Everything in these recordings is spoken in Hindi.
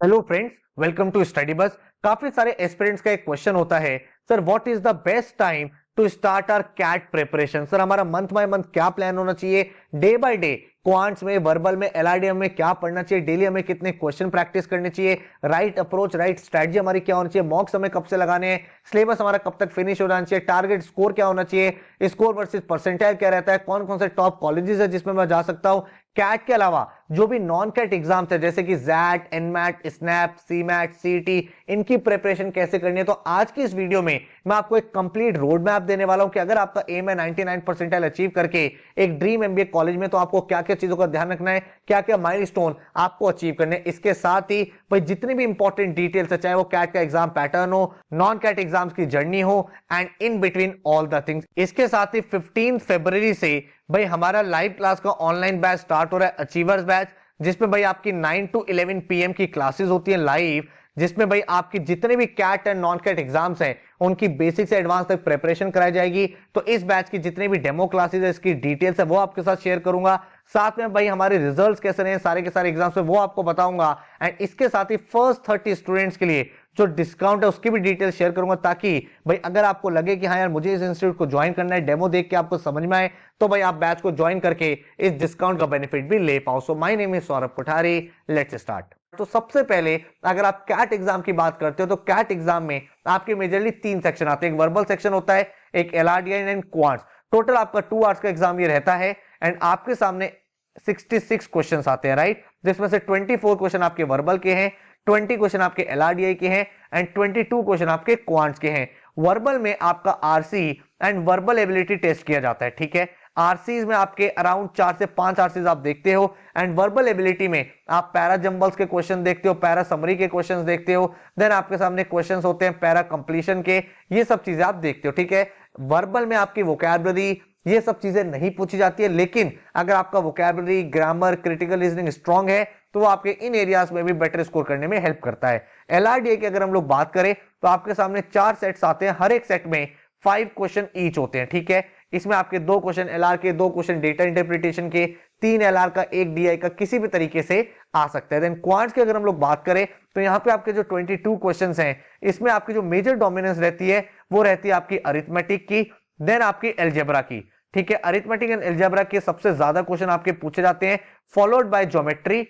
Hello friends, welcome to study bus. काफी सारे एस्पिरेंट्स का एक क्वेश्चन होता है, sir what is the best time to start our CAT preparation. Sir हमारा मंथ बाय मंथ क्या प्लान होना चाहिए, डे बाय डे क्वांट्स में, वर्बल में, एलआरडीएम में क्या पढ़ना चाहिए, डेली हमें कितने क्वेश्चन प्रैक्टिस करने चाहिए, राइट अप्रोच, राइट स्ट्रेटजी हमारी क्या होनी चाहिए, मॉक्स हमें कब से लगाने हैं, सिलेबस हमारा कब तक फिनिश हो जाना चाहिए, टारगेट स्कोर क्या होना चाहिए, स्कोर वर्सेस परसेंटाइल क्या रहता है, कौन कौन से टॉप कॉलेजेस है जिसमें मैं जा सकता हूं। कैट के अलावा जो भी नॉन कैट एग्जाम्स है जैसे कि जैट, एनमैट, स्नैप, सीमैट, सीटी, इनकी प्रिपरेशन कैसे करनी है, तो आज की इस वीडियो में मैं आपको एक कंप्लीट रोड मैप देने वाला हूं कि अगर आपका एम है 99 परसेंटाइल अचीव करके एक ड्रीम एमबीए कॉलेज में, तो आपको क्या क्या चीजों का ध्यान रखना है, क्या क्या माइलस्टोन आपको अचीव करने हैं। इसके साथ ही भाई जितनी भी इंपॉर्टेंट डिटेल्स है, चाहे वो कैट का एग्जाम पैटर्न हो, नॉन कैट एग्जाम्स की जर्नी हो, and in between all the things. इसके साथ ही 15 फरवरी से भाई हमारा लाइव क्लास का ऑनलाइन बैच स्टार्ट हो रहा है, अचीवर्स बैच, जिसमें भाई आपकी 9 to 11 पीएम की क्लासेस होती है लाइव, जिसमें भाई आपकी जितने भी CAT and non CAT exams हैं उनकी बेसिक से एडवांस तक प्रिपरेशन कराई जाएगी। तो इस बैच की जितने भी डेमो क्लासेस है, इसकी डिटेल्स है, वो आपके साथ शेयर करूंगा। साथ में भाई हमारे रिजल्ट्स कैसे रहे सारे के सारे एग्जाम्स में, वो आपको बताऊंगा। एंड इसके साथ ही फर्स्ट 30 स्टूडेंट्स के लिए जो डिस्काउंट है उसकी भी डिटेल शेयर करूंगा, ताकि भाई अगर आपको लगे कि हाँ यार मुझे इस इंस्टीट्यूट को ज्वाइन करना है, डेमो देख के आपको समझ में आए, तो भाई आप बैच को ज्वाइन करके इस डिस्काउंट का बेनिफिट भी ले पाओ। So my name is Saurabh Kothari, let's start. तो सबसे पहले अगर आप कैट एग्जाम की बात करते हो तो कैट एग्जाम में आपके मेजरली 3 सेक्शन आते हैं। एक वर्बल सेक्शन होता है, एक एलआरडीआई एंड क्वांट्स। टोटल आपका 2 आवर्स का एग्जाम ये रहता है। एंड आपके सामने 66 क्वेश्चंस आते हैं, राइट, जिसमें से 24 क्वेश्चन आपके वर्बल के हैं, 20 क्वेश्चन आपके एलआरडीआई के हैं, एंड 22 क्वेश्चन आपके क्वांट्स के हैं। वर्बल में आपका RC and verbal ability test किया जाता है, ठीक है। आरसीज में आपके अराउंड 4 से 5 आरसीज आप देखते हो, एंड वर्बल एबिलिटी में आप पैरा जंबल्स के क्वेश्चन देखते हो, पैरा समरी के क्वेश्चन देखते हो, देन आपके सामने क्वेश्चन होते हैं पैरा कंप्लीशन के, ये सब चीजें आप देखते हो, ठीक है। वर्बल में आपकी वोकैबुलरी, ये सब चीजें नहीं पूछी जाती है, लेकिन अगर आपका vocabulary, grammar, critical reasoning strong है तो वो आपके इन एरियाज में भी बेटर स्कोर करने में हेल्प करता है। एलआरडीए की अगर हम लोग बात करें तो आपके सामने 4 सेट्स आते हैं, हर एक सेट में 5 क्वेश्चन ईच होते हैं, ठीक है। इसमें आपके 2 क्वेश्चन एलआर के, 2 क्वेश्चन डेटा इंटरप्रिटेशन के, 3 एलआर का, 1 डीआई का, किसी भी तरीके से आ सकता है। देन क्वांट्स की अगर हम लोग बात करें तो यहाँ पे आपके जो 22 क्वेश्चंस हैं, इसमें आपकी जो मेजर डोमिनेंस रहती है वो रहती है आपकी अरिथमेटिक की, देन आपकी एलजेब्रा की, ठीक है। अरिथमेटिक एंड एलजेब्रा के सबसे ज्यादा क्वेश्चन आपके पूछे जाते हैं, followed by geometry,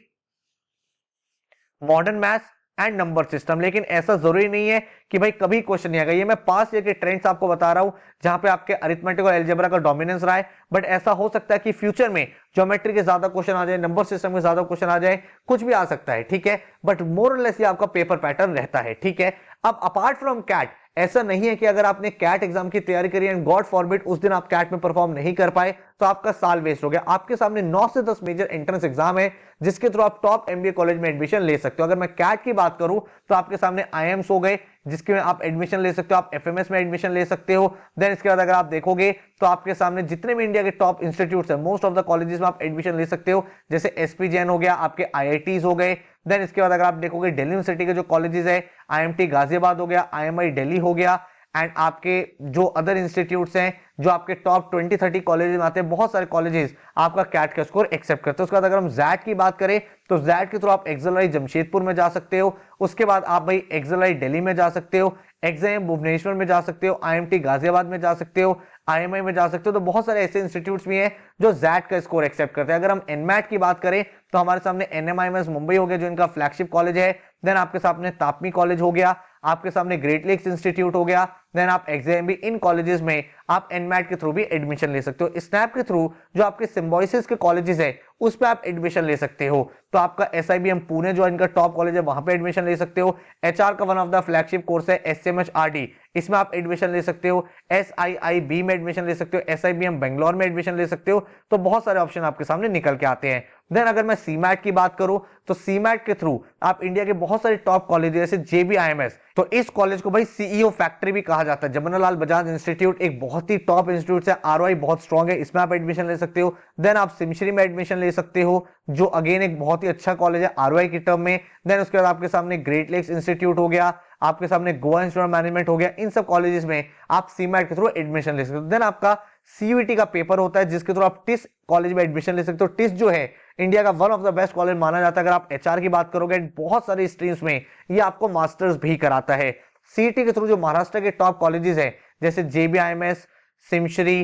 modern maths and number system. लेकिन ऐसा जरूरी नहीं है कि भाई कभी क्वेश्चन नहीं आएगा, ये मैं पास ईयर के ट्रेंड्स आपको बता रहा हूं जहां पे आपके अरिथमेटिक और एलजेब्रा का डोमिनेंस रहा है। बट ऐसा हो सकता है कि फ्यूचर में ज्योमेट्री के ज्यादा क्वेश्चन आ जाए, नंबर सिस्टम के ज्यादा क्वेश्चन आ जाए, कुछ भी आ सकता है, ठीक है। बट मोर और लेस ये आपका पेपर पैटर्न रहता है, ठीक है। अब अपार्ट फ्रॉम कैट, ऐसा नहीं है कि अगर आपने कैट एग्जाम की तैयारी करी एंड गॉड फॉरबिड उस दिन आप कैट में परफॉर्म नहीं कर पाए तो आपका साल वेस्ट हो गया। आपके सामने 9 से 10 मेजर एंट्रेंस एग्जाम है जिसके थ्रू आप टॉप एमबीए कॉलेज में एडमिशन ले सकते हो। अगर मैं कैट की बात करूं तो आपके सामने आईएम्स हो गए जिसके में आप एडमिशन ले सकते हो, आप एफएमएस में एडमिशन ले सकते हो। देन इसके बाद अगर आप देखोगे तो आपके सामने जितने भी इंडिया के टॉप इंस्टीट्यूट्स हैं, मोस्ट ऑफ द कॉलेजेस में आप एडमिशन ले सकते हो, जैसे एसपी जैन हो गया, आपके आईआईटीज हो गए। देन इसके बाद अगर आप देखोगे दिल्ली यूनिवर्सिटी के जो कॉलेजेस है, आईएमटी गाजियाबाद हो गया, आईएमआई दिल्ली हो गया, एंड आपके जो अदर इंस्टीट्यूट्स हैं जो आपके टॉप 20-30 कॉलेजेस में आते हैं, बहुत सारे कॉलेजेस आपका कैट का स्कोर एक्सेप्ट करते हैं। उसके बाद अगर हम जैट की बात करें तो जैट के थ्रू आप एक्सएलआई जमशेदपुर में जा सकते हो, उसके बाद आप भाई एक्सएलआई दिल्ली में जा सकते हो, एग्जाम भुवनेश्वर में जा सकते हो, आईएमटी गाजियाबाद में जा सकते हो, आईएमआई में जा सकते हो। तो बहुत सारे ऐसे इंस्टीट्यूट्स भी हैं जो जैट का स्कोर एक्सेप्ट करते हैं। अगर हम एनमैट की बात करें तो हमारे सामने एनएमआईएमएस मुंबई हो गया जो इनका फ्लैगशिप कॉलेज है, देन आपके सामने तापमी कॉलेज हो गया, आपके सामने ग्रेट लेक्स इंस्टीट्यूट हो गया, देन आप एग्जाम भी इन कॉलेजेस में आप एनमैट के थ्रू भी एडमिशन ले सकते हो। स्नैप के थ्रू जो आपके सिम्बोसिस के कॉलेजेस है उस पर आप एडमिशन ले सकते हो। तो आपका एसआईबीएम पुणे जो इनका टॉप कॉलेज है वहां पे एडमिशन ले सकते हो। एचआर का one of the flagship course है एसएमएचआरडी, इसमें आप एडमिशन ले सकते हो। एसआईआईबी में एडमिशन ले सकते हो, एसआईबीएम बेंगलोर में एडमिशन ले सकते हो। तो बहुत सारे ऑप्शन आपके सामने निकल के आते हैं। देन अगर मैं सीमैट की बात करूं तो सीमैट के थ्रू आप इंडिया के बहुत सारे टॉप कॉलेज जैसे जेबीआईएमएस, तो इस कॉलेज को भाई सीईओ फैक्ट्री भी कहा जाता है। जमनालाल बजाज इंस्टीट्यूट एक बहुत ही टॉप इंस्टीट्यूट है, आरओआई बहुत स्ट्रांग है, इसमें आप एडमिशन ले सकते हो। देन आप सिमश्री में एडमिशन ले सकते हो जो अगेन एक बहुत ही अच्छा कॉलेज है आरओआई की टर्म में। देन उसके बाद आपके सामने ग्रेट लेक्स इंस्टीट्यूट हो गया, आपके सामने गोवा इंस्टीट्यूट ऑफ मैनेजमेंट हो गया। इन सब कॉलेजेस में आप सीमैट के थ्रू एडमिशन ले सकते हो। देन आपका सीयूईटी का पेपर होता है जिसके थ्रू आप टिस कॉलेज में एडमिशन ले सकते हो। टिस जो है इंडिया का one of the best college माना जाता है। अगर आप एचआर की बात करोगे बहुत सारी स्ट्रीम्स में ये आपको मास्टर्स भी कराता है। सीईटी के थ्रू जो महाराष्ट्र के टॉप कॉलेजेस हैं जैसे जेबीआईएमएस, सिमश्री,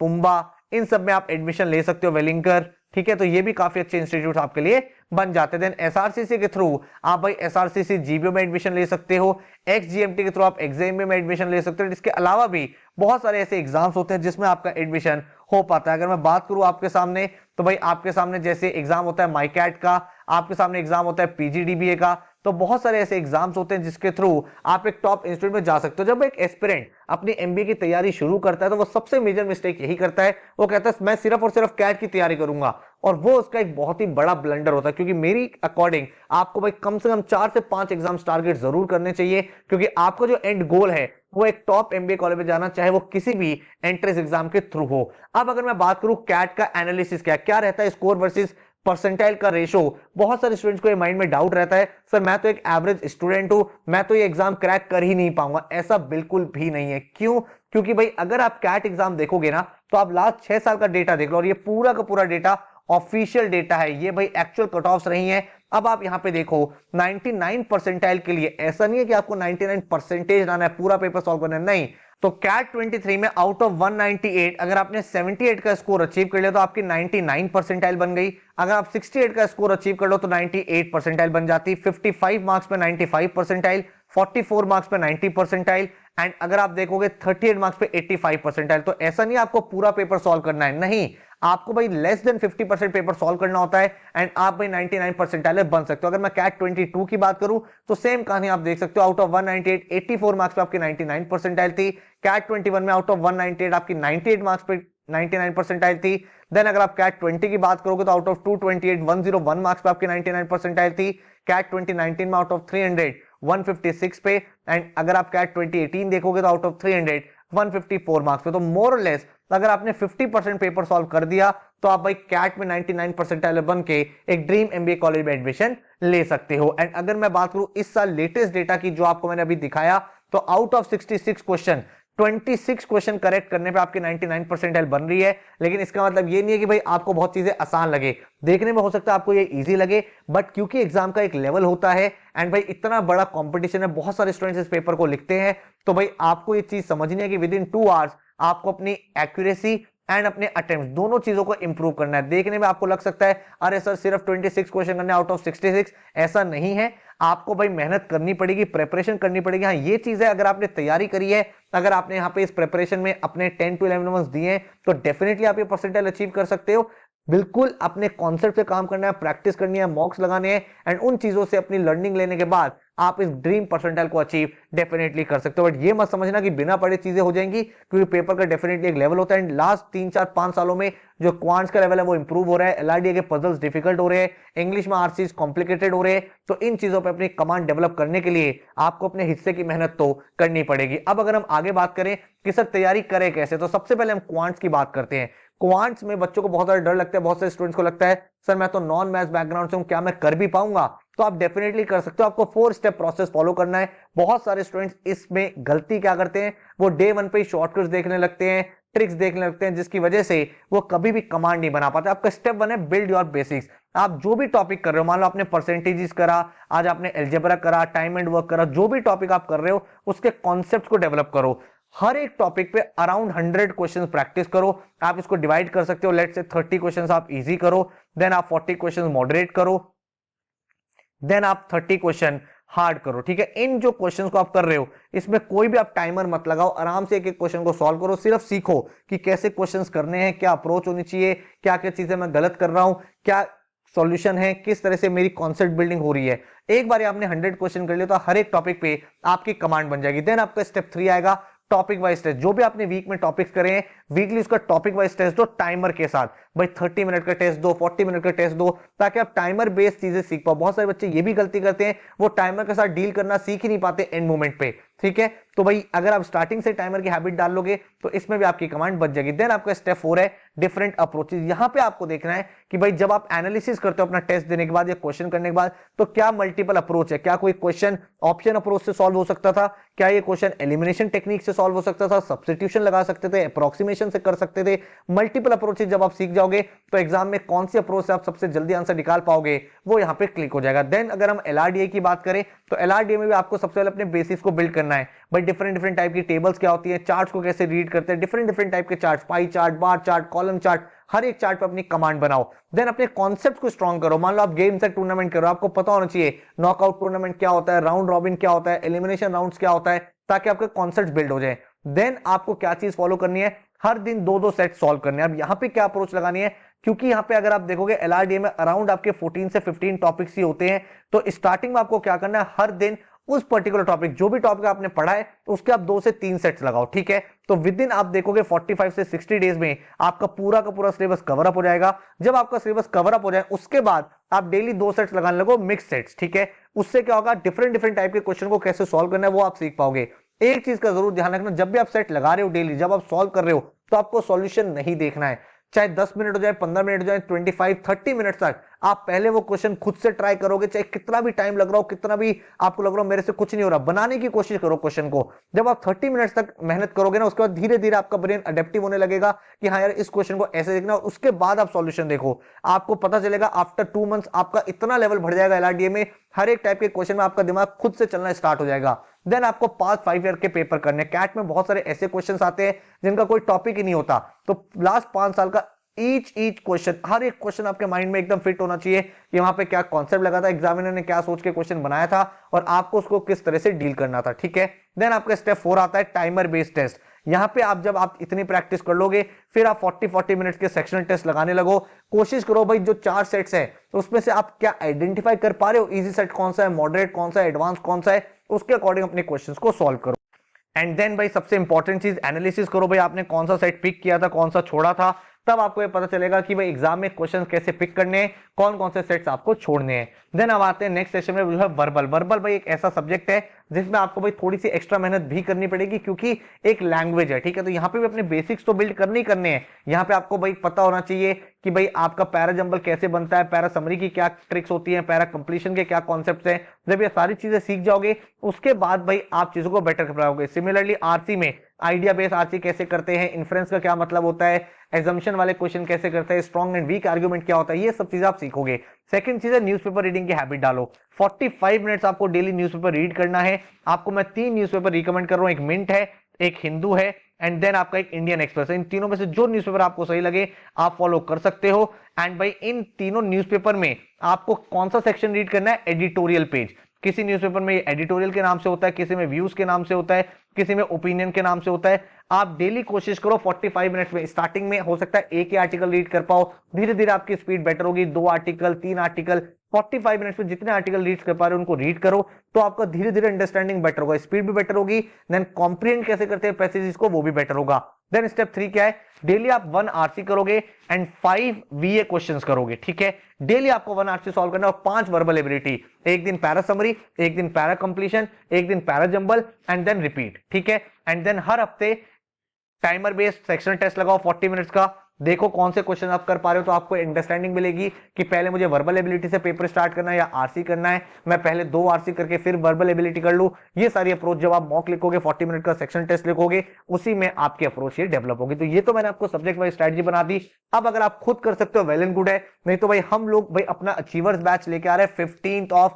पुंबा, इन सब में आप एडमिशन ले सकते हो, वेलिंकर, ठीक है। तो ये भी काफी अच्छे इंस्टीट्यूट आपके लिए बन जाते हैं। एसआरसीसी के थ्रू आप भाई एसआरसीसी जीबीओ में एडमिशन ले सकते हो, एक्सजीएमटी के थ्रू आप एग्जाम में एडमिशन ले सकते हो। इसके अलावा भी बहुत सारे ऐसे एग्जाम्स होते हैं जिसमें आपका एडमिशन हो पाता है। अगर मैं बात करूं आपके सामने, तो भाई आपके सामने जैसे एग्जाम होता है माईकैट का, आपके सामने एग्जाम होता है पीजीडीबीए का, तो बहुत सारे ऐसे एग्जाम्स होते हैं जिसके थ्रू आप एक टॉप इंस्टीट्यूट में जा सकते हो। जब एक एस्पिरेंट अपनी एमबीए की तैयारी शुरू करता है तो वो सबसे मेजर मिस्टेक यही करता है, वो कहता है मैं सिर्फ और सिर्फ कैट की तैयारी करूंगा, और वो उसका एक बहुत ही बड़ा ब्लंडर होता है। क्योंकि मेरी अकॉर्डिंग आपको भाई कम से कम 4 से 5 एग्जाम्स टारगेट जरूर करने चाहिए, क्योंकि आपका जो एंड गोल है वो एक टॉप एमबीए कॉलेज में जाना, चाहे वो किसी भी एंट्रेंस एग्जाम के थ्रू हो। अब अगर मैं बात करूं कैट का एनालिसिस क्या रहता है, स्कोर वर्सेस परसेंटाइल का रेशो, बहुत सारे स्टूडेंट्स को ये माइंड में डाउट रहता है, सर मैं तो एक एवरेज स्टूडेंट हूं, मैं तो ये एग्जाम क्रैक कर ही नहीं पाऊंगा। ऐसा बिल्कुल भी नहीं है। क्यों? क्योंकि भाई अगर आप कैट एग्जाम देखोगे ना तो आप लास्ट 6 साल का डेटा देख लो, और ये पूरा का पूरा डेटा ऑफिशियल डेटा है, ये भाई एक्चुअल कट ऑफ्स रही हैं। अब आप यहां पे देखो 99 परसेंटाइल के लिए ऐसा नहीं है कि आपको 99 परसेंटेज लाना है, पूरा पेपर सॉल्व करना है, नहीं। तो कैट 23 में आउट ऑफ 198 अगर आपने 78 का स्कोर अचीव कर लिया तो आपकी 99 परसेंटाइल बन गई। अगर आप 68 का स्कोर अचीव कर लो तो 98 परसेंटाइल बन जाती। 55 मार्क्स पे 95 परसेंटाइल, 44 मार्क्स पे 90 परसेंटाइल, एंड अगर आप देखोगे 38 मार्क्स पे 85 परसेंटाइल। तो ऐसा नहीं आपको पूरा पेपर सॉल्व करना है, नहीं, आपको भाई लेस देन 50% पेपर सॉल्व करना होता है, एंड आप भाई 99 परसेंटाइल बन सकते हो। अगर मैं कैट 22 की बात करूं तो सेम कहानी आप देख सकते हो, आउट ऑफ 198 84 मार्क्स पे आपकी 99 परसेंटाइल थी। कैट 21 में आउट ऑफ 198 आपकी 98 मार्क्स पे 99 परसेंटाइल थी। देन अगर आप कैट 20 की बात करोगे तो आउट ऑफ 228 101 मार्क्स पे आपकी 99 परसेंटाइल थी। कैट 2019 में आउट ऑफ 300 156 पे, एंड अगर आप कैट 2018 देखोगे तो आउट ऑफ 300 154 मार्क्स पे। तो मोर और लेस अगर आपने 50% पेपर सॉल्व कर दिया तो आप भाई कैट में 99 परसेंटाइल बन के एक ड्रीम एमबीए कॉलेज में एडमिशन ले सकते हो। एंड अगर मैं बात करूं इस साल लेटेस्ट डेटा की जो आपको मैंने अभी दिखाया, तो out of 66 question 26 question correct करने पे आपकी 99 परसेंटाइल बन रही है। लेकिन इसका मतलब ये नहीं है कि भाई आपको बहुत चीजें आसान लगे, देखने में हो सकता है आपको ये इजी लगे, बट क्योंकि एग्जाम का एक लेवल होता है एंड भाई इतना बड़ा कंपटीशन है, बहुत सारे स्टूडेंट्स इस पेपर को लिखते हैं, तो भाई आपको ये चीज समझनी है कि विद इन 2 आवर्स आपको अपनी एक्यूरेसी एंड अपने अटेम्प्ट दोनों चीजों को इंप्रूव करना है। देखने में आपको लग सकता है अरे सर सिर्फ 26 क्वेश्चन करने आउट ऑफ 66, ऐसा नहीं है। आपको भाई मेहनत करनी पड़ेगी, प्रेपरेशन करनी पड़ेगी। हाँ ये चीज है, अगर आपने तैयारी करी है, अगर आपने यहाँ पे इस प्रेपरेशन में अपने 10 to 11 मंथ्स दिए हैं, तो डेफिनेटली आप ये परसेंटाइल अचीव कर सकते हो। बिल्कुल अपने कॉन्सेप्ट पे काम करना है, प्रैक्टिस करनी है, मॉक्स लगाने हैं, एंड उन चीजों से अपनी लर्निंग लेने के बाद आप इस ड्रीम परसेंटाइल को अचीव डेफिनेटली कर सकते हो। बट ये मत समझना कि बिना पढ़े चीजें हो जाएंगी, क्योंकि पेपर का डेफिनेटली एक लेवल होता है। एंड लास्ट 3-4-5 सालों में जो क्वांट्स का लेवल है वो इंप्रूव हो रहा है, एलआरडीए के पजल्स डिफिकल्ट हो रहे हैं, इंग्लिश में आरसीज कॉम्प्लिकेटेड हो रहे हैं। तो इन चीजों पर अपनी कमांड डेवलप करने के लिए आपको अपने हिस्से की मेहनत तो करनी पड़ेगी। अब अगर हम आगे बात करें कि सर तैयारी करें कैसे, तो सबसे पहले हम क्वांट्स की बात करते हैं। क्वांट्स में बच्चों को बहुत ज्यादा डर लगता है, बहुत सारे स्टूडेंट्स को लगता है सर मैं तो नॉन मैथ्स बैकग्राउंड से हूं, क्या मैं कर भी पाऊंगा? तो आप डेफिनेटली कर सकते हो। आपको 4 स्टेप प्रोसेस फॉलो करना है। बहुत सारे स्टूडेंट्स इसमें गलती क्या करते हैं, वो डे 1 पे ही शॉर्टकट्स देखने लगते हैं, ट्रिक्स देखने लगते हैं, जिसकी वजह से वो कभी भी कमांड नहीं बना पाते। आपका स्टेप 1 है बिल्ड योर बेसिक्स। आप जो भी टॉपिक कर रहे हो, मान लो आपने परसेंटेजेस करा, आज आपने अलजेब्रा करा, टाइम एंड वर्क करा, जो भी टॉपिक आप कर रहे हो उसके कॉन्सेप्ट को डेवलप करो। हर एक टॉपिक पे अराउंड 100 क्वेश्चंस प्रैक्टिस करो। आप इसको डिवाइड कर सकते हो, लेट्स से 30 क्वेश्चंस आप इजी करो, देन आप 40 क्वेश्चंस मॉडरेट करो, देन आप 30 क्वेश्चन हार्ड करो। ठीक है, इन जो क्वेश्चंस को आप कर रहे हो इसमें कोई भी आप टाइमर मत लगाओ, आराम से एक एक क्वेश्चन को सॉल्व करो। सिर्फ सीखो कि कैसे क्वेश्चंस करने हैं, क्या अप्रोच होनी चाहिए, क्या क्या चीजें मैं गलत कर रहा हूं, क्या सॉल्यूशन है, किस तरह से मेरी कॉन्सेप्ट बिल्डिंग हो रही है। एक बार आपने 100 क्वेश्चन कर लिया तो हर एक टॉपिक पे आपकी कमांड बन जाएगी। देन आपका स्टेप 3 आएगा टॉपिक वाइज टेस्ट। जो भी आपने वीक में टॉपिक्स करे हैं, वीकली उसका टॉपिक वाइज टेस्ट दो टाइमर के साथ। भाई 30 मिनट का टेस्ट दो, 40 मिनट का टेस्ट दो, ताकि आप टाइमर बेस्ड चीजें सीख पाओ। बहुत सारे बच्चे ये भी गलती करते हैं, वो टाइमर के साथ डील करना सीख ही नहीं पाते एंड मोमेंट पे। ठीक है, तो भाई अगर आप स्टार्टिंग से टाइमर की हैबिट डाल लोगे तो इसमें भी आपकी कमांड बच जाएगी। देन आपका स्टेप 4 है डिफरेंट अप्रोचेस। यहां पे आपको देखना है कि भाई जब आप एनालिसिस करते हो अपना टेस्ट देने के बाद या क्वेश्चन करने के बाद, तो क्या मल्टीपल अप्रोच है, क्या कोई क्वेश्चन ऑप्शन अप्रोच से सॉल्व हो सकता था, क्या ये क्वेश्चन एलिमिनेशन टेक्निक से सॉल्व हो सकता था, सब्स्टिट्यूशन लगा सकते थे, अप्रोक्सीमेशन से कर सकते थे। मल्टीपल अप्रोचेस जब आप सीख जाओगे तो एग्जाम में कौन सी अप्रोच से आप सबसे जल्दी आंसर निकाल पाओगे वो यहाँ पे क्लिक हो जाएगा। देन अगर हम एलआरडीए की बात करें तो एलआरडीए में भी आपको सबसे पहले अपने बेसिक्स को बिल्ड करना है। भाई डिफरेंट डिफरेंट टाइप की टेबल्स क्या होती है, चार्ट्स को कैसे रीड करते हैं, डिफरेंट डिफरेंट टाइप के charts, pie chart, bar chart, column chart, हर एक चार्ट पर अपनी कमांड बनाओ। देन अपने कॉन्सेप्ट को स्ट्रॉन्ग करो। मान लो आप गेम से टूर्नामेंट करो, आपको पता होना चाहिए नॉकआउट टूर्नामेंट क्या होता है, राउंड रॉबिन क्या होता है, एलिमिनेशन राउंड्स क्या होता है, ताकि आपके कॉन्सेप्ट बिल्ड हो जाए। देन आपको क्या चीज फॉलो करनी है, हर दिन 2-2 सेट सॉल्व करने हैं। अब यहाँ पे क्या अप्रोच लगानी है, क्योंकि यहाँ पे अगर आप देखोगे एलआरडीए में अराउंड आपके 14 से 15 टॉपिक्स ही होते हैं, तो स्टार्टिंग में आपको क्या करना है, हर दिन उस पर्टिकुलर टॉपिक, जो भी टॉपिक आपने पढ़ा है उसके आप 2 से 3 सेट्स लगाओ, ठीक है। तो विद इन आप देखोगे 45 से 60 डेज में आपका पूरा का पूरा सिलेबस कवर अप हो जाएगा। जब आपका सिलेबस कवर अप हो जाए उसके बाद आप डेली 2 सेट्स लगाने लगो, मिक्स सेट्स, ठीक है। उससे क्या होगा, डिफरेंट डिफरेंट टाइप के क्वेश्चन को कैसे सॉल्व करना है वो आप सीख पाओगे। एक चीज का जरूर ध्यान रखना, जब भी आप सेट लगा रहे हो डेली, जब आप सॉल्व कर रहे हो तो आपको सॉल्यूशन नहीं देखना है। चाहे 10 मिनट हो जाए, 15 मिनट हो जाए, 25-30 मिनट तक आप पहले वो क्वेश्चन खुद से ट्राई करोगे, चाहे कितना भी टाइम लग रहा हो, कितना भी आपको लग रहा हो मेरे से कुछ नहीं हो रहा, बनाने की कोशिश करो क्वेश्चन को। जब आप 30 मिनट्स तक मेहनत करोगे ना, उसके बाद धीरे धीरे आपका ब्रेन अडेप्टिव होने लगेगा कि हाँ यार इस क्वेश्चन को ऐसे देखना, और उसके बाद आप सॉल्यूशन देखो। आपको पता चलेगा आफ्टर 2 मंथ्स आपका इतना लेवल बढ़ जाएगा एलआरडीए में, हर एक टाइप के क्वेश्चन में आपका दिमाग खुद से चलना स्टार्ट हो जाएगा। देन आपको पास्ट 5 ईयर के पेपर करने, कैट में बहुत सारे ऐसे क्वेश्चंस आते हैं जिनका कोई टॉपिक ही नहीं होता, तो लास्ट 5 साल का ईच क्वेश्चन, हर एक क्वेश्चन आपके माइंड में एकदम फिट होना चाहिए कि वहां पे क्या कॉन्सेप्ट लगा था, एग्जामिनर ने क्या सोच के क्वेश्चन बनाया था और आपको उसको किस तरह से डील करना था, ठीक है। देन आपका स्टेप 4 आता है टाइमर बेस्ड टेस्ट। यहां पे आप जब आप इतनी प्रैक्टिस कर लोगे फिर आप 40-40 मिनट्स के सेक्शनल टेस्ट लगाने लगो। कोशिश करो भाई जो 4 सेट्स है तो उसमें से आप क्या आइडेंटिफाई कर पा रहे हो, इजी सेट कौन सा है, मॉडरेट कौन सा है, एडवांस कौन सा है, उसके अकॉर्डिंग अपने क्वेश्चंस को सॉल्व करो। एंड देन भाई सबसे इंपॉर्टेंट चीज एनालिसिस करो, भाई आपने कौन सा सेट पिक किया था, कौन सा छोड़ा था, तब आपको ये पता चलेगा कि भाई एग्जाम में क्वेश्चंस कैसे पिक करने हैं, कौन कौन से सेट्स आपको छोड़ने हैं। देन अब आते हैं नेक्स्ट सेशन में, जो है वर्बल। वर्बल भाई एक ऐसा सब्जेक्ट है जिसमें आपको भाई थोड़ी सी एक्स्ट्रा मेहनत भी करनी पड़ेगी, क्योंकि एक लैंग्वेज है, ठीक है। तो यहाँ पे भी अपने बेसिक्स तो बिल्ड करने ही करने हैं। यहाँ पे आपको भाई पता होना चाहिए कि भाई आपका पैरा जंबल कैसे बनता है, पैरा समरी की क्या ट्रिक्स होती है, पैरा कंप्लीशन के क्या कॉन्सेप्ट्स हैं। जब ये सारी चीजें सीख जाओगे उसके बाद भाई आप चीजों को बेटर कर पाओगे। सिमिलरली आरसी में आइडिया बेस्ड आरसी कैसे करते हैं, इन्फ्रेंस का क्या मतलब होता है, एजम्पशन वाले क्वेश्चन कैसे करते हैं, स्ट्रॉन्ग एंड वीक आर्गुमेंट क्या होता है, ये सब चीजें आप सीखोगे। सेकंड चीज है न्यूज़पेपर रीडिंग की हैबिट डालो। 45 मिनट्स आपको डेली न्यूज़पेपर रीड करना है। आपको मैं 3 न्यूज़पेपर रिकमेंड कर रहा हूं, एक मिंट है, एक हिंदू है एंड देन आपका एक इंडियन एक्सप्रेस है। इन तीनों में से जो न्यूज़पेपर आपको सही लगे आप फॉलो कर सकते हो। एंड भाई इन तीनों न्यूज़पेपर में आपको कौन सा सेक्शन रीड करना है, एडिटोरियल पेज। किसी न्यूज़पेपर में एडिटोरियल के नाम से होता है, किसी में व्यूज के नाम से होता है, किसी में ओपिनियन के नाम से होता है। आप डेली कोशिश करो 45 मिनट्स में, स्टार्टिंग में हो सकता है एक ही आर्टिकल रीड कर पाओ, धीरे धीरे आपकी स्पीड बेटर होगी, 2 आर्टिकल 3 आर्टिकल, 45 मिनट्स में जितने आर्टिकल रीड कर पा रहे हो उनको रीड करो, तो आपका धीरे धीरे अंडरस्टैंडिंग बेटर होगा, स्पीड भी बेटर होगी। देन कॉम्प्रिहेंड कैसे करते हैं पैसेजेस को वो भी बेटर होगा। देन स्टेप 3 क्या है, डेली आप 1 आरसी करोगे एंड 5 वीए क्वेश्चंस करोगे, ठीक है। डेली आपको 1 आरसी सॉल्व करना है और 5 वर्बल एबिलिटी, एक दिन पैरा समरी, एक दिन पैरा कंप्लीशन, एक दिन para jumble and then repeat, ठीक है। एंड देन हर हफ्ते टाइमर बेस्ड सेक्शनल टेस्ट लगाओ 40 मिनट्स का, देखो कौन से क्वेश्चन आप कर पा रहे हो, तो आपको अंडरस्टैंडिंग मिलेगी कि पहले मुझे वर्बल एबिलिटी से पेपर स्टार्ट करना है या आरसी करना है, मैं पहले 2 आरसी करके फिर वर्बल एबिलिटी कर लूं। ये सारी अप्रोच जब आप मॉक लिखोगे, 40 मिनट का सेक्शन टेस्ट लिखोगे, उसी में आपकी अप्रोच ये डेवलप होगी। तो ये तो मैंने आपको सब्जेक्ट वाइज स्ट्रेटजी बना दी। अब अगर आप खुद कर सकते हो वेल एंड गुड है, नहीं तो भाई हम लोग भाई अपना अचीवर्स बैच लेके आ रहे हैं 15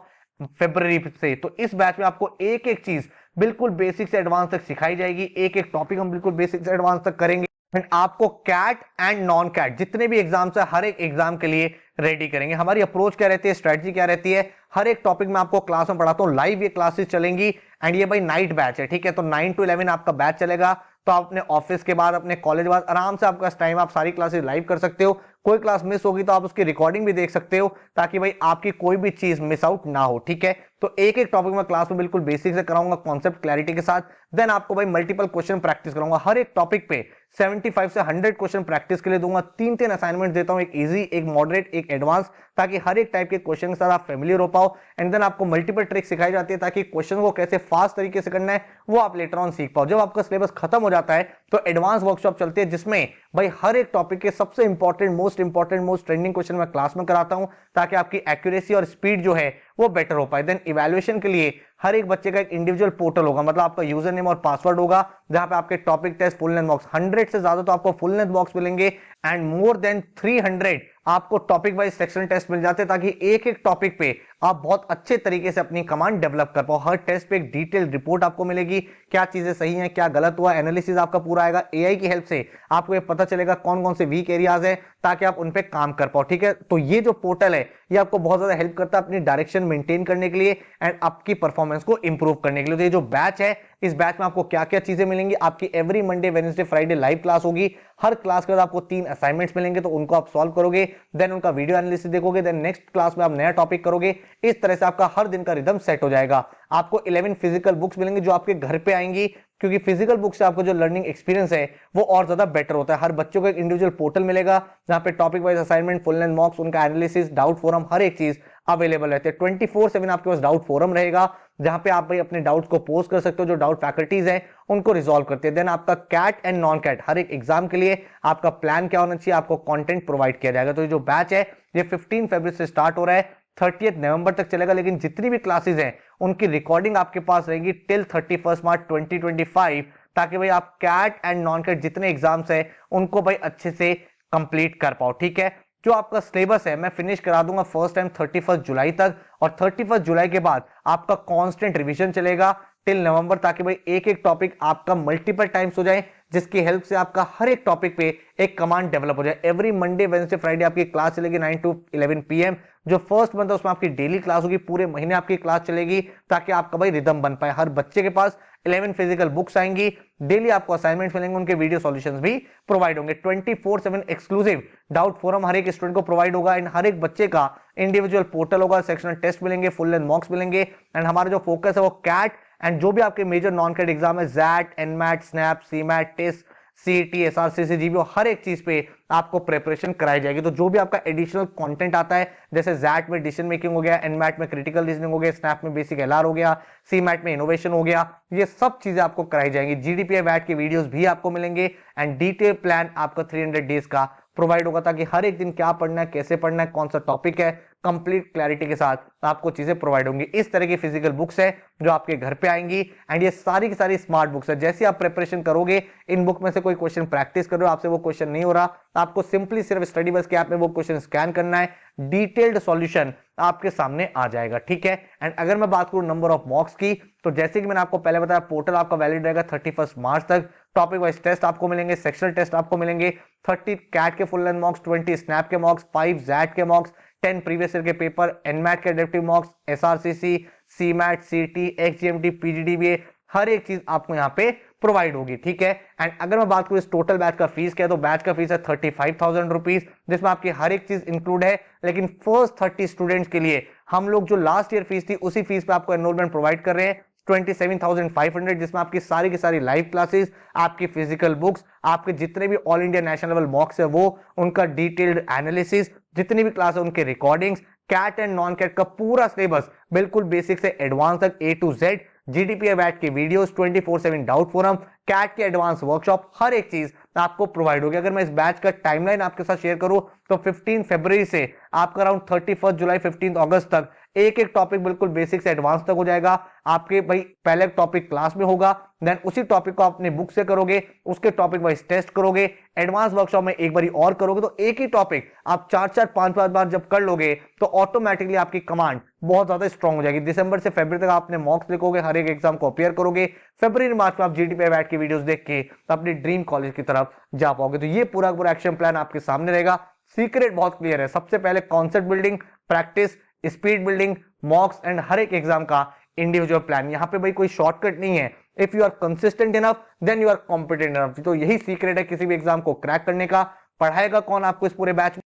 फरवरी से। तो इस बैच में आपको एक एक चीज बिल्कुल बेसिक से एडवांस तक सिखाई जाएगी, एक एक टॉपिक हम बिल्कुल बेसिक से एडवांस तक करेंगे। आपको कैट एंड नॉन कैट जितने भी एग्जाम्स है हर एक एग्जाम के लिए रेडी करेंगे। हमारी अप्रोच क्या रहती है, स्ट्रेटजी क्या रहती है, हर एक टॉपिक में आपको क्लास में पढ़ाता हूं, लाइव ये क्लासेस चलेंगी। एंड ये भाई नाइट बैच है, ठीक है। तो 9 to 11 आपका बैच चलेगा, तो आप अपने ऑफिस के बाद, अपने कॉलेज के बाद आराम से आपका टाइम आप सारी क्लासेस लाइव कर सकते हो। कोई क्लास मिस होगी तो आप उसकी रिकॉर्डिंग भी देख सकते हो, ताकि भाई आपकी कोई भी चीज मिस आउट ना हो, ठीक है। तो एक एक टॉपिक में क्लास में बिल्कुल बेसिक से कराऊंगा, कॉन्सेप्ट क्लैरिटी के साथ। देन आपको भाई मल्टीपल क्वेश्चन प्रैक्टिस कराऊंगा, हर एक टॉपिक पे 75 से 100 क्वेश्चन प्रैक्टिस के लिए दूंगा। 3 असाइनमेंट देता हूं, एक इजी, एक मॉडरेट, एक एडवांस, ताकि हर एक टाइप के क्वेश्चन के साथ आप फेमिलियर हो पाओ। एंड देन आपको मल्टीपल ट्रिक सिखाई जाती है, ताकि क्वेश्चन को कैसे फास्ट तरीके से करना है वो आप लेटर ऑन सीख पाओ। जब आपका सिलेबस खत्म हो जाता है तो एडवांस वर्कशॉप चलती है, जिसमें भाई हर एक टॉपिक के सबसे इंपॉर्टेंट, मोस्ट ट्रेंडिंग क्वेश्चन मैं क्लास में कराता हूं, ताकि आपकी एक्यूरेसी और स्पीड जो है वो बेटर हो पाए। देन इवैल्यूएशन के लिए हर एक बच्चे का एक इंडिविजुअल पोर्टल होगा, मतलब आपका यूजर नेम और पासवर्ड होगा, जहां पे आपके topic test full length mocks 100 से ज्यादा तो आपको फुल लेंथ बॉक्स मिलेंगे एंड मोर देन 300 आपको टॉपिक वाइज सेक्शन टेस्ट मिल जाते हैं, ताकि एक एक टॉपिक पे आप बहुत अच्छे तरीके से अपनी कमांड डेवलप कर पाओ। हर टेस्ट पे एक डिटेल रिपोर्ट आपको मिलेगी, क्या चीजें सही हैं, क्या गलत हुआ, एनालिसिस आपका पूरा आएगा। एआई की हेल्प से आपको ये पता चलेगा कौन कौन से वीक एरियाज है, ताकि आप उन पे काम कर पाओ। ठीक है, तो ये जो पोर्टल है ये आपको बहुत ज्यादा हेल्प करता है अपनी डायरेक्शन मेंटेन करने के लिए एंड आपकी परफॉर्मेंस को इंप्रूव करने के लिए। तो ये जो बैच है, इस बैच में आपको क्या क्या चीजें मिलेंगी, आपकी every Monday Wednesday Friday live class होगी। हर क्लास के बाद आपको 3 असाइनमेंट्स मिलेंगे, तो उनको आप सॉल्व करोगे, देन उनका वीडियो एनालिसिस देखोगे, देन नेक्स्ट क्लास में आप नया टॉपिक करोगे। इस तरह से आपका हर दिन का रिदम सेट हो जाएगा। आपको 11 फिजिकल बुक्स मिलेंगी जो आपके घर पे आएंगी, क्योंकि फिजिकल बुक से आपको जो लर्निंग एक्सपीरियंस है वो और ज्यादा बेटर होता है। हर बच्चों को एक इंडिविजुअल पोर्टल मिलेगा, जहां पे topic wise assignment, full length मॉक्स, उनका एनालिसिस, डाउट फोरम, हर एक चीज अवेलेबल रहते हैं। 24/7 आपके पास डाउट फोरम रहेगा, जहां पे आप भाई अपने डाउट्स को पोस्ट कर सकते हो, जो डाउट फैकल्टीज है उनको रिजॉल्व करते हैं। देन आपका कैट एंड नॉन कैट हर एक एग्जाम के लिए आपका प्लान क्या होना चाहिए, आपको कंटेंट प्रोवाइड किया जाएगा। तो ये जो बैच है ये 15 फरवरी से स्टार्ट हो रहा है, 30 नवंबर तक चलेगा, लेकिन जितनी भी क्लासेस हैं उनकी रिकॉर्डिंग आपके पास रहेगी टिल 31 मार्च 2025, ताकि भाई आप कैट एंड नॉन कैट जितने एग्जाम्स है उनको भाई अच्छे से कंप्लीट कर पाओ। ठीक है, जो आपका सिलेबस है मैं फिनिश करा दूंगा फर्स्ट टाइम 31 जुलाई तक, और 31 जुलाई के बाद आपका कांस्टेंट रिवीजन चलेगा टिल नवंबर, ताकि भाई एक एक टॉपिक आपका मल्टीपल टाइम्स हो जाए, जिसकी हेल्प से आपका हर एक टॉपिक पे एक कमांड डेवलप हो जाए। एवरी मंडे वेडनेसडे फ्राइडे आपकी क्लास चलेगी 9 to 11 PM। जो फर्स्ट मंथ है उसमें आपकी डेली क्लास होगी, पूरे महीने आपकी क्लास चलेगी, ताकि आपका भाई रिदम बन पाए। हर बच्चे के पास 11 फिजिकल बुक्स आएंगी, डेली आपको असाइनमेंट मिलेंगे, उनके वीडियो सॉल्यूशंस भी प्रोवाइड होंगे। 24/7 एक्सक्लूसिव डाउट फोरम हर एक स्टूडेंट को प्रोवाइड होगा एंड हर एक बच्चे का इंडिविजुअल पोर्टल होगा, सेक्शनल टेस्ट मिलेंगे, फुल लेंथ मॉक्स मिलेंगे एंड हमारा जो फोकस है वो कैट एंड जो भी आपके मेजर नॉन कैट एग्जाम है, jet, NMAT, snap, CMAT, test, CET, SRCC, GBO, हर एक चीज पे आपको प्रिपरेशन कराई जाएगी। तो जो भी आपका एडिशनल कंटेंट आता है, जैसे जैट में डिसीजन मेकिंग हो गया, एनमैट में क्रिटिकल रीजनिंग हो गया, स्नैप में बेसिक एलआर हो गया, सीमैट में इनोवेशन हो गया, ये सब चीजें आपको कराई जाएंगी। जीडीपीआई वैट के वीडियोस भी आपको मिलेंगे एंड डिटेल प्लान आपका 300 डेज का प्रोवाइड होगा, ताकि हर एक दिन क्या पढ़ना है, कैसे पढ़ना है, कौन सा टॉपिक है, कंप्लीट क्लैरिटी के साथ आपको चीजें प्रोवाइड होंगी। इस तरह की फिजिकल बुक्स है जो आपके घर पे आएंगी एंड ये सारी की सारी स्मार्ट बुक्स है। जैसे आप प्रिपरेशन करोगे, इन बुक में से कोई क्वेश्चन प्रैक्टिस कर रहे हो, आपसे वो क्वेश्चन नहीं हो रहा, आपको सिंपली सिर्फ स्टडी बस के ऐप में वो क्वेश्चन स्कैन करना है, डिटेल्ड सॉल्यूशन आपके सामने आ जाएगा। ठीक है, एंड अगर मैं बात करूं नंबर ऑफ मॉक्स की, तो जैसे कि मैंने आपको पहले बताया, पोर्टल आपका वैलिड रहेगा 31 मार्च तक। टॉपिक वाइज टेस्ट आपको मिलेंगे, सेक्शनल टेस्ट आपको मिलेंगे, 30 कैट के फुल लेंथ मॉक्स, 20 स्नैप के मॉक्स, 5 जैट के मॉक्स, 10 प्रीवियस ईयर के पेपर, एनमैट के एडेप्टिव मॉक्स, एसआरसीसी, सीमैट, सीटी, एक्सजीएमटी, पीजीडीबीए, हर एक चीज आपको यहाँ पे प्रोवाइड होगी। ठीक है, एंड अगर मैं बात करूं इस टोटल बैच का फीस क्या है, तो बैच का फीस है 35,000 रुपीज, जिसमें आपकी हर एक चीज इंक्लूड है। लेकिन फर्स्ट 30 स्टूडेंट्स के लिए हम लोग जो लास्ट ईयर फीस थी उसी फीस पे आपको एनरोलमेंट प्रोवाइड कर रहे हैं 27,500, जिसमें आपकी सारी की सारी लाइव क्लासेस, आपकी फिजिकल बुक्स, आपके जितने भी ऑल इंडिया नेशनल लेवल मॉक्स है वो, उनका डिटेल्ड एनालिसिस, जितनी भी क्लास है उनके recordings, CAT and non CAT का पूरा सिलेबस बिल्कुल बेसिक से एडवांस तक A to Z, जीडीपीआई वैट के वीडियोस, 24/7 डाउट फोरम, कैट के एडवांस वर्कशॉप, हर एक चीज आपको प्रोवाइड होगी। अगर मैं इस बैच का टाइमलाइन आपके साथ शेयर करूं, तो 15 फरवरी से आपका अराउंड 31 जुलाई 15 अगस्त तक एक एक टॉपिक बिल्कुल बेसिक से एडवांस तक हो जाएगा। आपके भाई पहले टॉपिक क्लास में होगा, देन उसी टॉपिक को अपने बुक से करोगे, उसके टॉपिक वाइज टेस्ट करोगे, एडवांस वर्कशॉप में एक बारी और करोगे, तो एक ही टॉपिक आप 4-4, 5-5 बार जब कर लोगे तो ऑटोमेटिकली आपकी कमांड बहुत ज्यादा स्ट्रांग हो जाएगी। दिसंबर से फरवरी तक आपने मॉक्स लिखोगे, हर एक एग्जाम को अपियर करोगे, फरवरी मार्च में आप जीडीपीआई वैट की वीडियोस देख के अपनी ड्रीम कॉलेज की तरफ जा पाओगे। तो ये पूरा पूरा एक्शन प्लान आपके सामने रहेगा। सीक्रेट बहुत क्लियर है, सबसे पहले concept building, practice, speed building, mocks and हर एक एग्जाम का इंडिविजुअल प्लान। यहाँ पे भाई कोई शॉर्टकट नहीं है। If you are consistent enough then you are competent enough. तो यही सीक्रेट है किसी भी एग्जाम को क्रैक करने का। पढ़ाएगा कौन आपको इस पूरे बैच में?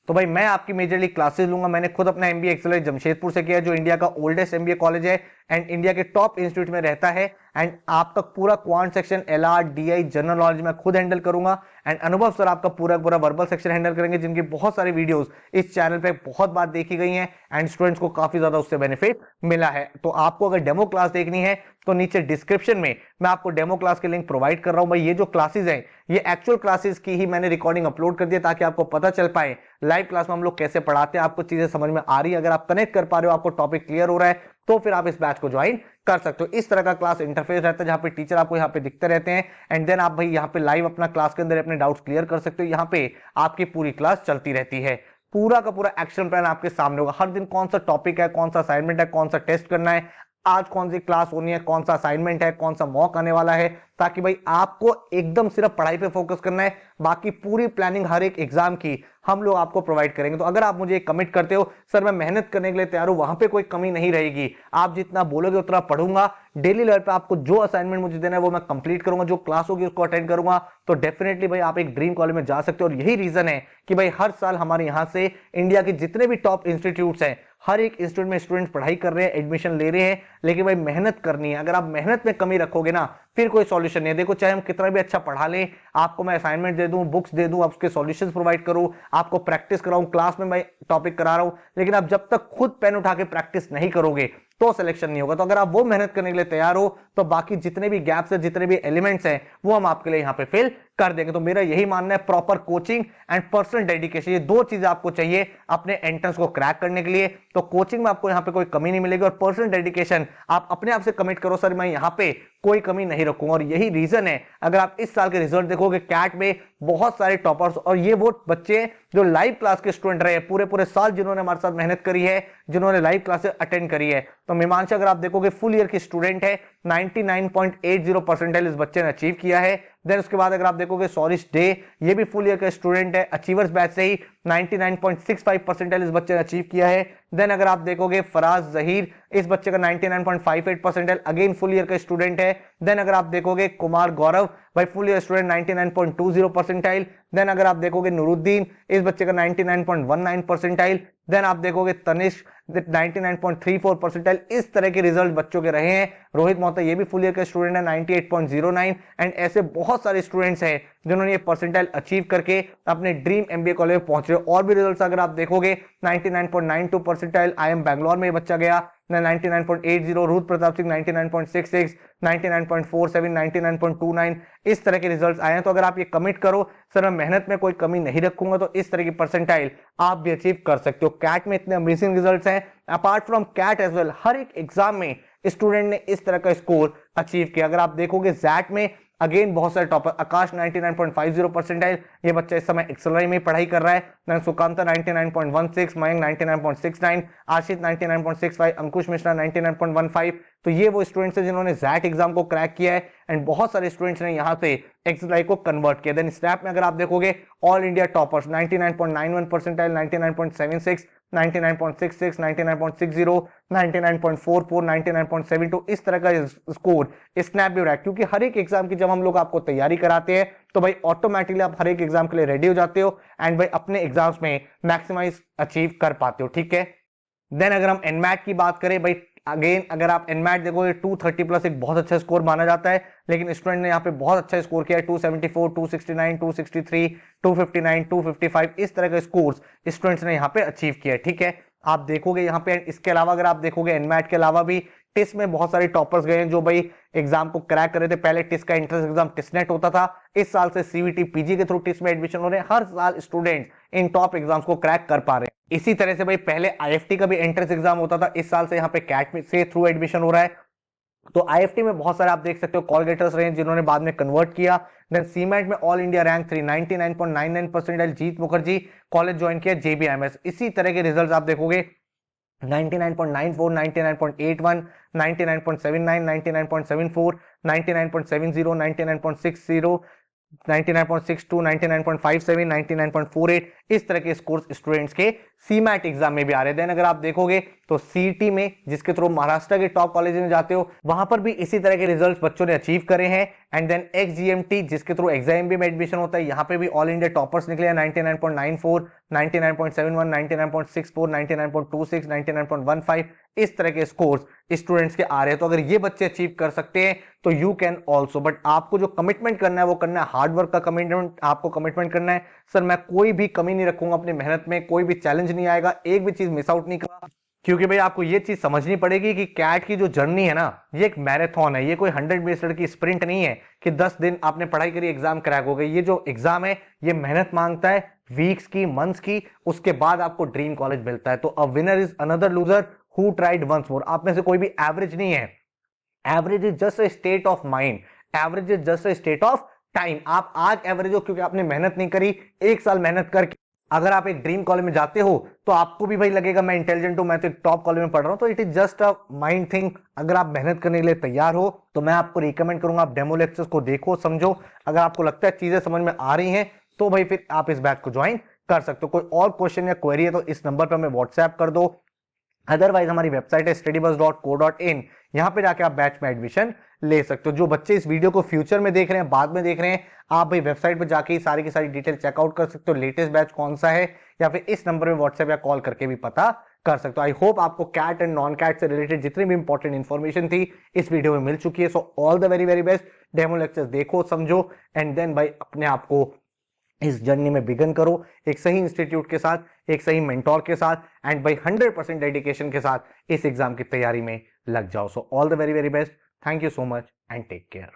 तो भाई मैं आपकी मेजरली क्लासेस लूंगा। मैंने खुद अपना एमबीए एक्सेलरेट जमशेदपुर से किया है, जो इंडिया का ओल्डेस्ट एमबीए कॉलेज है एंड इंडिया के टॉप इंस्टीट्यूट में रहता है। एंड आपका पूरा quant section, LR, DI, general knowledge मैं खुद हैंडल करूंगा एंड अनुभव सर आपका पूरा पूरा वर्बल सेक्शन हैंडल करेंगे, जिनकी बहुत सारी वीडियोस इस चैनल पे बहुत बार देखी गई हैं एंड स्टूडेंट्स को काफी ज्यादा उससे बेनिफिट मिला है। तो आपको अगर डेमो क्लास देखनी है तो नीचे डिस्क्रिप्शन में मैं आपको डेमो क्लास के लिंक प्रोवाइड कर रहा हूं भाई। ये जो क्लासेस हैं ये एक्चुअल क्लासेस की ही मैंने रिकॉर्डिंग अपलोड कर दिया ताकि आपको पता चल पाए लाइव क्लास में हम लोग कैसे पढ़ाते हैं, आपको चीजें समझ में आ रही है, अगर आप कनेक्ट कर पा रहे हो, आपको टॉपिक क्लियर हो रहा है, तो फिर आप इस बैच को ज्वाइन कर सकते हो। इस तरह का क्लास इंटरफेस रहता है जहां पे टीचर आपको यहाँ पे दिखते रहते हैं एंड देन आप भाई यहाँ पे लाइव अपना क्लास के अंदर अपने डाउट्स क्लियर कर सकते हो। यहाँ पे आपकी पूरी क्लास चलती रहती है, पूरा का पूरा एक्शन प्लान आपके सामने होगा। हर दिन कौन सा टॉपिक है, कौन सा असाइनमेंट है, कौन सा टेस्ट करना है, आज कौन सी क्लास होनी है, कौन सा असाइनमेंट है, कौन सा मॉक आने वाला है, ताकि भाई आपको एकदम सिर्फ पढ़ाई पे फोकस करना है। बाकी पूरी प्लानिंग हर एक एग्जाम की हम लोग आपको प्रोवाइड करेंगे। तो अगर आप मुझे कमिट करते हो सर मैं मेहनत करने के लिए तैयार हूं, वहां पे कोई कमी नहीं रहेगी, आप जितना बोलोगे उतना पढ़ूंगा, डेली लेवल पे आपको जो असाइनमेंट मुझे देना है वो मैं कंप्लीट करूंगा, जो क्लास होगी उसको अटेंड करूंगा, तो डेफिनेटली भाई आप एक ड्रीम कॉलेज में जा सकते हो। और यही रीजन है कि भाई हर साल हमारे यहाँ से इंडिया के जितने भी टॉप इंस्टीट्यूट्स हैं हर एक इंस्टीट्यूट में स्टूडेंट्स पढ़ाई कर रहे हैं, एडमिशन ले रहे हैं, लेकिन भाई मेहनत करनी है। अगर आप मेहनत में कमी रखोगे ना फिर कोई सॉल्यूशन नहीं है। देखो चाहे हम कितना भी अच्छा पढ़ा लें, आपको मैं असाइनमेंट दे दूं, बुक्स दे दूं, आपके सॉल्यूशंस प्रोवाइड करूं, आपको प्रैक्टिस कराऊं, क्लास में मैं टॉपिक करा रहा हूं, लेकिन आप जब तक खुद पेन उठा के प्रैक्टिस नहीं करोगे तो सिलेक्शन नहीं होगा। तो अगर आप वो मेहनत करने के लिए तैयार हो तो बाकी जितने भी गैप्स है, जितने भी एलिमेंट्स हैं वो हम आपके लिए यहाँ पे फिल कर देंगे। तो मेरा यही मानना है proper coaching and personal dedication, ये दो चीजें आपको चाहिए अपने एंट्रेंस को क्रैक करने के लिए। तो कोचिंग में आपको यहाँ पे कोई कमी नहीं मिलेगी और पर्सनल डेडिकेशन आप अपने आप से कमिट करो सर मैं यहाँ पे कोई कमी नहीं रखूंगा। और यही रीजन है, अगर आप इस साल के रिजल्ट देखोगे कैट में बहुत सारे टॉपर्स, और ये वो बच्चे जो लाइव क्लास के स्टूडेंट रहे पूरे पूरे साल, जिन्होंने हमारे साथ मेहनत करी है, जिन्होंने लाइव क्लासेस अटेंड करी है। तो मीमांशा अगर आप देखोगे फुल ईयर की स्टूडेंट है, 99.80 परसेंटाइल इस बच्चे ने अचीव किया है। देन उसके बाद अगर आप देखोगे सॉरिश डे, ये भी फुल ईयर का स्टूडेंट है, अचीवर्स बैच से ही 99.65 परसेंटाइल इस बच्चे ने अचीव किया है। देन अगर आप देखोगे फराज जहीर, इस बच्चे का 99.58 परसेंटाइल, अगेन फुल ईयर का स्टूडेंट है। देन अगर आप देखोगे कुमार गौरव, भाई full year student 99.20 percentile. Then अगर आप देखोगे नूरुद्दीन, इस बच्चे का 99.19 परसेंटाइल। देन आप देखोगे तनिष्क 99.34 परसेंटाइल। इस तरह के रिजल्ट बच्चों के रहे हैं। रोहित मोहता ये भी फुल ईयर का स्टूडेंट है 98.09। एंड ऐसे बहुत सारे स्टूडेंट्स हैं जिन्होंने ये परसेंटाइल अचीव करके अपने ड्रीम एमबीए कॉलेज में पहुंच रहे हो। और भी रिजल्ट्स अगर आप देखोगे 99.92 परसेंटाइल IIM बैंगलोर में बच्चा गया, 99.80 रूथ प्रताप सिंह 99.66, 99.47, 99.29, इस तरह के रिजल्ट्स आए हैं। तो अगर आप ये कमिट करो सर मैं मेहनत में कोई कमी नहीं रखूंगा, तो इस तरह की परसेंटाइल आप भी अचीव कर सकते हो। कैट में इतने अमेजिंग रिजल्ट्स हैं, apart from CAT as well हर एक एग्जाम में स्टूडेंट ने इस तरह का स्कोर अचीव किया। अगर आप देखोगे जैट में अगेन बहुत सारे टॉपर, आकाश 99.50 परसेंटाइल, ये बच्चा इस समय एक्सेलरी में पढ़ाई कर रहा है। सुकांता 99.16, मयंक 99.69, आशित 99.65, अंकुश मिश्रा 99.15। तो ये वो स्टूडेंट्स हैं जिन्होंने जैट एग्जाम को क्रैक किया है एंड बहुत सारे स्टूडेंट्स ने यहाँ से एक्सेलरी को कन्वर्ट किया। देन स्नैप में अगर आप देखोगे ऑल इंडिया टॉपर्स 99.91 परसेंटाइल, 99.76, 99.66, 99.60, 99.44, 99.72, इस तरह का स्कोर स्नैप भी रहा है। क्योंकि हर एक एग्जाम की जब हम लोग आपको तैयारी कराते हैं तो भाई ऑटोमेटिकली आप हर एक एग्जाम के लिए रेडी हो जाते हो एंड भाई अपने एग्जाम्स में मैक्सिमाइज अचीव कर पाते हो। ठीक है। देन अगर हम एनमैट की बात करें, भाई अगेन अगर आप एनमैट देखोगे 230 प्लस एक बहुत अच्छा स्कोर माना जाता है, लेकिन स्टूडेंट ने यहाँ पे बहुत अच्छा स्कोर किया है, 274, 269, 263, 259, 255, इस तरह के स्कोर्स स्टूडेंट्स ने यहाँ पे अचीव किया है। ठीक है। आप देखोगे यहाँ पे इसके अलावा अगर आप देखोगे एनमैट के अलावा भी टिस में बहुत सारे टॉपर्स गए हैं जो भाई एग्जाम को क्रैक कर रहे थे। पहले टिस का एंट्रेंस एग्जाम टिसनेट होता था, इस साल से सीवीटी पीजी के थ्रू टिस में एडमिशन हो रहे हैं। हर साल स्टूडेंट इन टॉप एग्जाम्स को क्रैक कर पा रहे हैं। इसी तरह से भाई पहले आईएफटी का भी एंट्रेंस एग्जाम होता था, इस साल से यहाँ पे कैट से थ्रू एडमिशन हो रहा है। तो आईएफटी में बहुत सारे आप देख सकते हो कॉल गेटर्स रहे जिन्होंने बाद में कन्वर्ट किया। देन सीमेंट में ऑल इंडिया रैंक 3 99.99 परसेंटाइल जीत मुखर्जी कॉलेज ज्वाइन किया जेबीएमएस। इसी तरह के रिजल्ट आप देखोगे 99.94, 99.81, 99.79, 99.74, 99.70, 99.60, 99.62, 99.57, 99.48, इस तरह के स्कोर्स स्टूडेंट्स के सीमैट एग्जाम में भी आ रहे हैं। देन अगर आप देखोगे तो सीईटी में, जिसके थ्रू महाराष्ट्र के टॉप कॉलेज में जाते हो, वहां पर भी इसी तरह के रिजल्ट्स बच्चों ने अचीव करे हैं। एंड देन एक्सजीएमटी, जिसके थ्रू एग्जाम में एडमिशन होता है, यहाँ पे भी ऑल इंडिया टॉपर्स निकले हैं। 99.94, 99.71, 99.64, 99.26, 99.15, इस तरह के स्कोर्स स्टूडेंट्स के आ रहे हैं। तो अगर ये बच्चे अचीव कर सकते हैं तो यू कैन ऑल्सो। बट आपको जो कमिटमेंट करना है वो करना है हार्डवर्क का कमिटमेंट, आपको कमिटमेंट करना है। सर मैं कोई भी कमी नहीं रखूंगा अपनी मेहनत में, कोई भी चैलेंज नहीं आएगा, एक भी चीज मिस आउट नहीं करूंगा, क्योंकि भाई आपको ये चीज समझनी पड़ेगी कि कैट की जो जर्नी है ना, ये एक मैराथन है। ये कोई 100 मीटर की स्प्रिंट नहीं है कि 10 दिन आपने पढ़ाई करी एग्जाम क्रैक हो गई। ये जो एग्जाम है ये मेहनत मांगता है, वीक्स की, मंथ्स की, उसके बाद आपको ड्रीम कॉलेज मिलता है। तो a winner is another loser who tried once more. आप में से कोई भी एवरेज नहीं है। Average is just a state of mind, average is just a state of time. आप आज एवरेज हो क्योंकि आपने मेहनत नहीं करी। एक साल मेहनत करके अगर आप एक ड्रीम कॉलेज में जाते हो तो आपको भी भाई लगेगा मैं इंटेलिजेंट हूं, मैं तो एक टॉप कॉलेज में पढ़ रहा हूं। तो it is just a mind thing. अगर आप मेहनत करने के लिए तैयार हो तो मैं आपको रिकमेंड करूंगा आप डेमो लेक्चर्स को देखो, समझो। अगर आपको लगता है चीजें समझ में आ रही हैं तो भाई फिर आप इस बैच को ज्वाइन कर सकते हो। कोई और क्वेश्चन या क्वेरी है तो इस नंबर पर हमें व्हाट्सएप कर दो। अदरवाइज हमारी वेबसाइट है studybus.co.in, यहां पे जाके आप बैच में एडमिशन ले सकते हो। जो बच्चे इस वीडियो को फ्यूचर में देख रहे हैं, बाद में देख रहे हैं, आप भाई वेबसाइट पे जाके सारी की सारी डिटेल चेकआउट कर सकते हो, लेटेस्ट बैच कौन सा है, या फिर इस नंबर में व्हाट्सएप या कॉल करके भी पता कर सकते हो। आई होप आपको कैट एंड नॉन कैट से रिलेटेड जितनी भी इंपॉर्टेंट इन्फॉर्मेशन थी इस वीडियो में मिल चुकी है। सो all the very very best. Demo lectures देखो, समझो, एंड देन भाई अपने आप को इस जर्नी में बिगन करो एक सही इंस्टीट्यूट के साथ, एक सही मेंटोर के साथ, एंड भाई 100% डेडिकेशन के साथ इस एग्जाम की तैयारी में लग जाओ। So all the very very best. Thank you so much and take care.